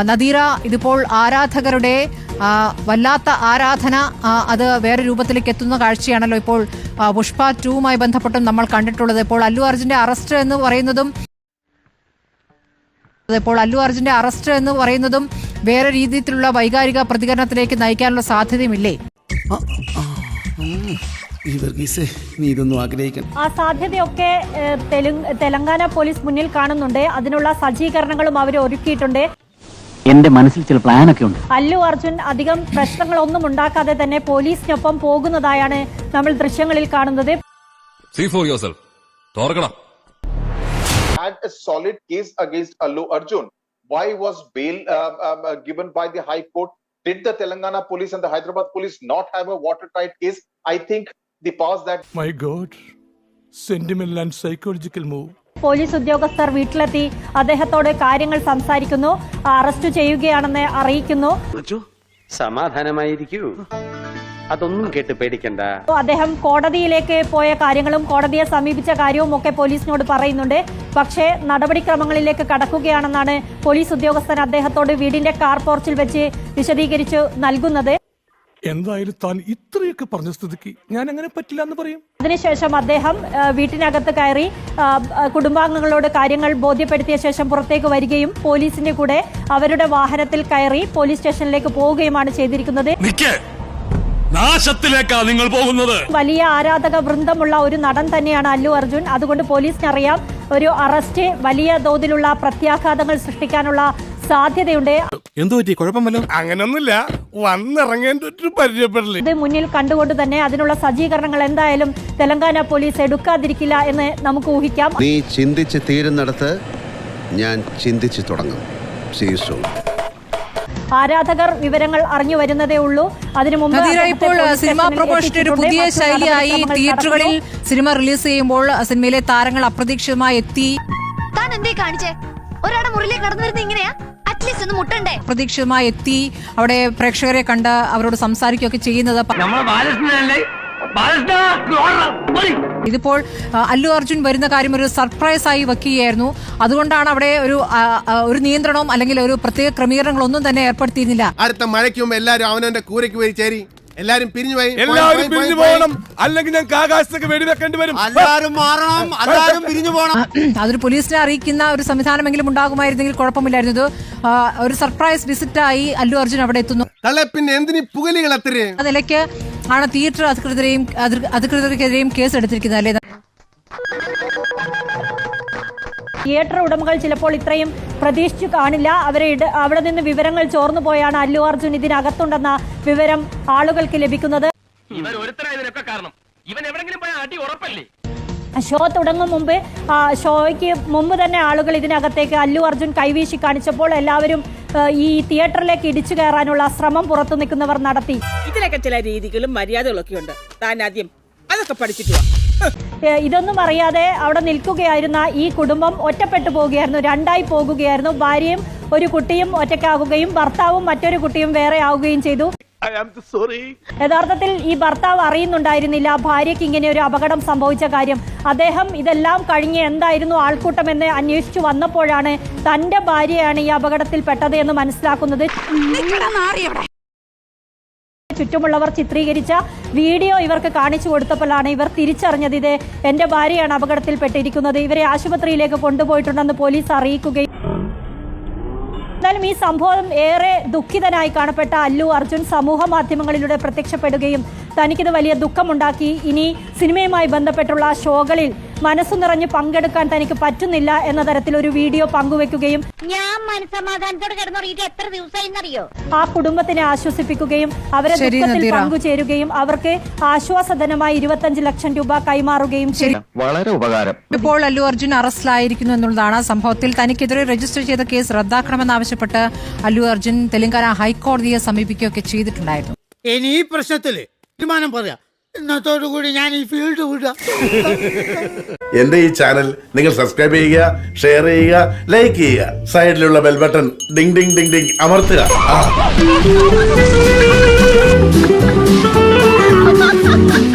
നദീറ, ഇതിപ്പോൾ ആരാധകരുടെ വല്ലാത്ത ആരാധന അത് വേറെ രൂപത്തിലേക്ക് എത്തുന്ന കാഴ്ചയാണല്ലോ ഇപ്പോൾ പുഷ്പ 2മായി ബന്ധപ്പെട്ടും നമ്മൾ കണ്ടിട്ടുള്ളത്. ഇപ്പോൾ അല്ലു അർജുന്റെ അറസ്റ്റ് എന്ന് പറയുന്നതും വേറെ രീതിയിലുള്ള വൈകാരിക പ്രതികരണത്തിലേക്ക് നയിക്കാനുള്ള സാധ്യതയുമില്ലേ? ആ സാധ്യതയൊക്കെ തെലങ്കാന പോലീസ് മുന്നിൽ കാണുന്നുണ്ട്. അതിനുള്ള സജ്ജീകരണങ്ങളും അവർ ഒരുക്കിയിട്ടുണ്ട്. എന്റെ മനസ്സിൽ ചില പ്ലാനൊക്കെ ഉണ്ട്. അല്ലു അർജുൻ അധികം പ്രശ്നങ്ങളൊന്നും ഉണ്ടാക്കാതെ തന്നെ പോലീസിനൊപ്പം പോകുന്നതായാണ് നമ്മൾ ദൃശ്യങ്ങളിൽ കാണുന്നത്. Had a solid case against Allu Arjun. Why was bail given by the High Court? Did the Telangana police and the Hyderabad police not have a watertight case? I think the pause that... My God, sentimental and psychological move. Police ഉദ്യോഗസ്ഥർ വീട്ടിലെത്തി അദ്ദേഹത്തോട് കാര്യങ്ങൾ സംസാരിക്കുന്നു, arrest ചെയ്യുകയാണെന്ന് അറിയിക്കുന്നു. സമാധാനമായിരിക്കൂ, അതൊന്നും കേട്ട് പേടിക്കണ്ട. അദ്ദേഹം കോടതിയിലേക്ക് പോയ കാര്യങ്ങളും കോടതിയെ സമീപിച്ച കാര്യവും ഒക്കെ പോലീസിനോട് പറയുന്നുണ്ട്. പക്ഷേ നടപടിക്രമങ്ങളിലേക്ക് കടക്കുകയാണെന്നാണ് പോലീസ് ഉദ്യോഗസ്ഥൻ അദ്ദേഹത്തോട് വീടിന്റെ കാർ പോർച്ചിൽ വെച്ച് വിശദീകരിച്ചു നൽകുന്നത്. എന്തായാലും താൻ ഇത്രയൊക്കെ പറഞ്ഞ സ്ഥിതിക്ക് ഞാൻ അങ്ങനെ പറ്റില്ല എന്ന് പറയും. അതിനുശേഷം അദ്ദേഹം വീട്ടിനകത്ത് കയറി കുടുംബാംഗങ്ങളോട് കാര്യങ്ങൾ ബോധ്യപ്പെടുത്തിയ ശേഷം പുറത്തേക്ക് വരികയും പോലീസിന്റെ കൂടെ അവരുടെ വാഹനത്തിൽ കയറി പോലീസ് സ്റ്റേഷനിലേക്ക് പോവുകയുമാണ് ചെയ്തിരിക്കുന്നത്. നാശത്തിലേക്കാ നിങ്ങൾ പോകുന്നത്. വലിയ ആരാധക വൃന്ദമുള്ള ഒരു നടൻ തന്നെയാണ് അല്ലു അർജുൻ. അതുകൊണ്ട് പോലീസിനറിയാം ഒരു അറസ്റ്റ് വലിയ തോതിലുള്ള പ്രത്യാഘാതങ്ങൾ സൃഷ്ടിക്കാനുള്ള സാധ്യതയുണ്ട്. എന്തോ പറ്റി, കുഴപ്പമല്ലോ? അങ്ങനൊന്നുമില്ല, വന്നിറങ്ങേണ്ട പരിചയപ്പെടില്ല. ഇത് മുന്നിൽ കണ്ടുകൊണ്ട് തന്നെ അതിനുള്ള സജ്ജീകരണങ്ങൾ എന്തായാലും തെലങ്കാന പോലീസ് എടുക്കാതിരിക്കില്ല എന്ന് നമുക്ക് ഊഹിക്കാം. നീ ചിന്തിച്ച് തീരുന്നിടത്ത് ഞാൻ ചിന്തിച്ചു തുടങ്ങും. ആരാധകർ വിവരങ്ങൾ അറിഞ്ഞു വരുന്നതേ ഉള്ളൂ. അതിനു മുമ്പ് ഇപ്പോൾ സിനിമാ പ്രൊമോഷന്റെ ഒരു പുതിയ ശൈലിയായി തിയേറ്ററുകളിൽ സിനിമ റിലീസ് ചെയ്യുമ്പോൾ സിനിമയിലെ താരങ്ങൾ അപ്രതീക്ഷിതമായി എത്തി. പ്രതീക്ഷിതമായി എത്തി അവിടെ പ്രേക്ഷകരെ കണ്ട് അവരോട് സംസാരിക്കുകയൊക്കെ ചെയ്യുന്നത്. ഇതിപ്പോൾ അല്ലു അർജുൻ വരുന്ന കാര്യം ഒരു സർപ്രൈസ് ആയി വെക്കുകയായിരുന്നു. അതുകൊണ്ടാണ് അവിടെ ഒരു നിയന്ത്രണവും അല്ലെങ്കിൽ ഒരു പ്രത്യേക ക്രമീകരണങ്ങളൊന്നും തന്നെ ഏർപ്പെടുത്തിയിരുന്നില്ല. അടുത്ത മഴയ്ക്ക് മുമ്പ് എല്ലാവരും അവനവന്റെ കൂരയ്ക്ക് പോയി ചേരി. എല്ലാരും പിരിഞ്ഞു പോകണം, അല്ലെങ്കിൽ ഞങ്ങൾക്ക് ആകാശത്തേക്ക് വെടിവെക്കേണ്ടി വരും. അതൊരു പോലീസിനെ അറിയിക്കുന്ന ഒരു സംവിധാനമെങ്കിലും ഉണ്ടാകുമായിരുന്നെങ്കിൽ കുഴപ്പമില്ലായിരുന്നു. ഒരു സർപ്രൈസ് വിസിറ്റായി അല്ലു അർജുൻ അവിടെ എത്തുന്നു. പിന്നെ എന്തിനീ പുകലികൾ അത്ര അതിലേക്ക് ആണ് തിയേറ്റർ അധികൃതർക്കെതിരെയും കേസ് എടുത്തിരിക്കുന്നത് അല്ലേ? തിയേറ്റർ ഉടമകൾ ചിലപ്പോൾ ഇത്രയും പ്രതീക്ഷിച്ചു കാണില്ല. അവിടെ നിന്ന് വിവരങ്ങൾ ചോർന്നു പോയാണ് അല്ലു അർജുൻ ഇതിനകത്തുണ്ടെന്ന വിവരം ആളുകൾക്ക് ലഭിക്കുന്നത്. ഷോ തുടങ്ങും മുമ്പ് ഷോയ്ക്ക് മുമ്പ് തന്നെ ആളുകൾ ഇതിനകത്തേക്ക് അല്ലു അർജുൻ കൈവീശി കാണിച്ചപ്പോൾ എല്ലാവരും ഈ തിയേറ്ററിലേക്ക് ഇടിച്ചു കയറാനുള്ള ശ്രമം പുറത്തു നിൽക്കുന്നവർ നടത്തി. ഇതിലൊക്കെ ചില രീതികളും മര്യാദകളൊക്കെ ഉണ്ട്. താൻ ആദ്യം അതൊക്കെ പഠിച്ചിട്ട് ഇതൊന്നും അറിയാതെ അവിടെ നിൽക്കുകയായിരുന്ന ഈ കുടുംബം ഒറ്റപ്പെട്ടു പോവുകയായിരുന്നു, രണ്ടായി പോകുകയായിരുന്നു. ഭാര്യയും ഒരു കുട്ടിയും ഒറ്റയ്ക്കാകുകയും ഭർത്താവും മറ്റൊരു കുട്ടിയും വേറെ ആവുകയും ചെയ്തു. യഥാർത്ഥത്തിൽ ഈ ഭർത്താവ് അറിയുന്നുണ്ടായിരുന്നില്ല ഭാര്യയ്ക്ക് ഇങ്ങനെ ഒരു അപകടം സംഭവിച്ച കാര്യം. അദ്ദേഹം ഇതെല്ലാം കഴിഞ്ഞ് എന്തായിരുന്നു ആൾക്കൂട്ടമെന്ന് അന്വേഷിച്ചു വന്നപ്പോഴാണ് തന്റെ ഭാര്യയാണ് ഈ അപകടത്തിൽ പെട്ടത് എന്ന് മനസ്സിലാക്കുന്നത്. ചുറ്റുമുള്ളവർ ചിത്രീകരിച്ച വീഡിയോ ഇവർക്ക് കാണിച്ചു കൊടുത്തപ്പോഴാണ് ഇവർ തിരിച്ചറിഞ്ഞത് ഇത് എന്റെ ഭാര്യയാണ് അപകടത്തിൽപ്പെട്ടിരിക്കുന്നത്. ഇവരെ ആശുപത്രിയിലേക്ക് കൊണ്ടുപോയിട്ടുണ്ടെന്ന് പോലീസ് അറിയിക്കുകയും. എന്നാലും ഈ സംഭവം ഏറെ ദുഃഖിതനായി കാണപ്പെട്ട അല്ലു അർജുൻ സമൂഹ മാധ്യമങ്ങളിലൂടെ പ്രത്യക്ഷപ്പെടുകയും തനിക്കിത് വലിയ ദുഃഖമുണ്ടാക്കി, ഇനി സിനിമയുമായി ബന്ധപ്പെട്ടുള്ള ഷോകളിൽ മനസ്സു നിറഞ്ഞ് പങ്കെടുക്കാൻ തനിക്ക് പറ്റുന്നില്ല എന്ന തരത്തിൽ ഒരു വീഡിയോ പങ്കുവെക്കുകയും ഞാൻ മനസ്സമാധാനത്തോടെ കിടന്നുറങ്ങിയിട്ട് എത്ര ദിവസമായിന്നറിയോ ആ കുടുംബത്തിനെ ആശ്വസിപ്പിക്കുകയും അവരെ ദുഃഖത്തിൽ പങ്കുചേരുകയും അവർക്ക് ആശ്വാസധനമായി 25 ലക്ഷം രൂപ കൈമാറുകയും ചെയ്തു. വളരെ ഉപകാരം. ഇപ്പോൾ അല്ലു അർജുൻ അറസ്റ്റിലായിരിക്കുന്നു എന്നുള്ളതാണ്. സംഭവത്തിൽ തനിക്കെതിരെ രജിസ്റ്റർ ചെയ്ത കേസ് റദ്ദാക്കണമെന്നാവശ്യപ്പെട്ട് അല്ലു അർജുൻ തെലങ്കാന ഹൈക്കോടതിയെ സമീപിക്കുകയൊക്കെ ചെയ്തിട്ടുണ്ടായിരുന്നു. ഇനി ഈ പ്രശ്നത്തില് തീരുമാനം പറയാം. ഇന്നത്തോടുകൂടി ഞാൻ ഈ ഫീൽഡ് വിടാം. എന്റെ ഈ ചാനൽ നിങ്ങൾ സബ്സ്ക്രൈബ് ചെയ്യുക, ഷെയർ ചെയ്യുക, ലൈക്ക് ചെയ്യുക. സൈഡിലുള്ള bell button Ding Ding Ding Ding അമർത്തുക.